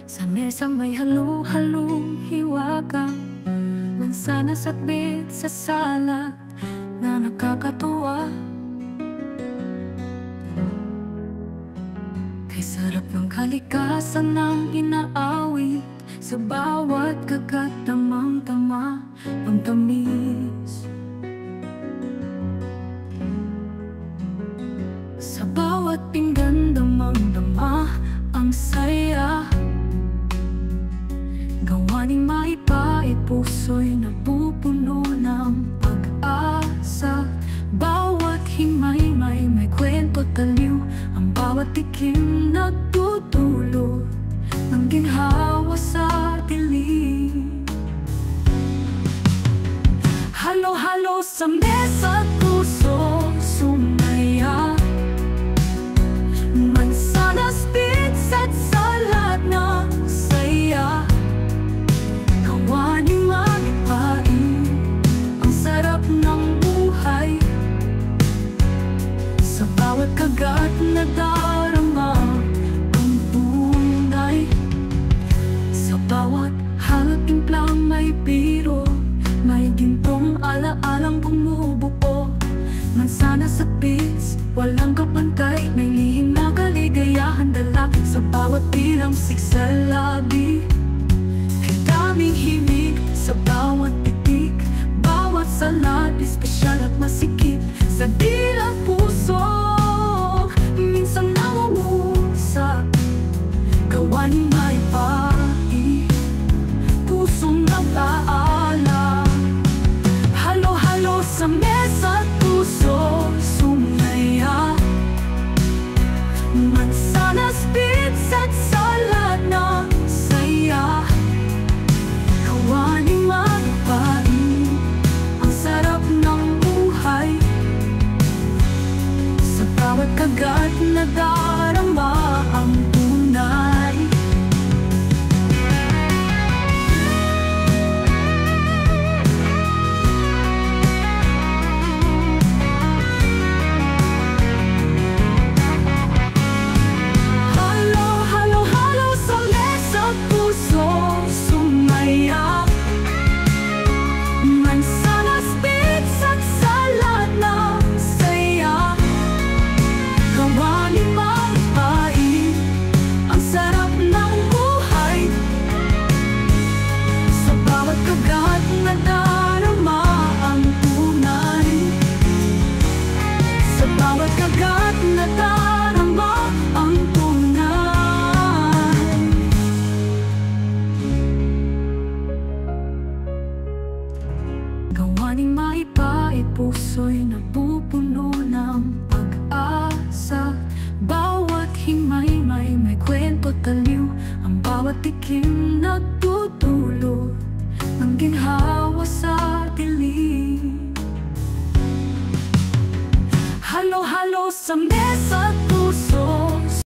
Sa mesa may halo-halong hiwaga, mansanas at beets sa salad na nakakatuwa. Kay sarap ng kalikasan ng inaawit, sa bawat kagat tamang-tama ang tamis. Sa bawat pinggan damang-dama ang saya. Gawa ni MaiPai, puso'y napupuno ng pag-asa. Bawat himay may kwento taliw, ang bawat tikim nagtutulot ng ginhawa sa dilim. Halo-halo sa mesa at puso sumaya, mansanas, beets at salad na saya. Gawa ni MaiPai, ang sarap ng buhay. Sa bawat kagat na darama ang tunay. Sa bawat halo-timplang may biro, may gintong ala-alang bumubuo. Mansanas at beets, walang kapantay, may lihim na kaligayahan dala. Sa bawat pilamsik sa labi, daming himig sa bawat titik. Bawat salad, espesyal at masikip. Sa dilang puso, minsan nangungusap. Gawa ni MaiPai, pusong nag-aala. Halo-halo sa mesa at puso sumaya, mansanas, beets at salad na saya. Gawa ni MaiPai, ang sarap ng buhay. Sa bawat kagat na darama ang tunay. Halo-halo sa mesa at puso sumaya, mansanas, beets at salad na saya. Gawa ni MaiPai, ang sarap ng buhay. Sa bawat kagat na darama ang tunay. Sa bawat kagat na darama ang tunay. Gawa ni MaiPai, puso'y napupuno ng pag-asa. Bawat himay may kwento taliw, ang bawat tikim nagtutulot ng ginhawa sa dilim. Halo-halo sa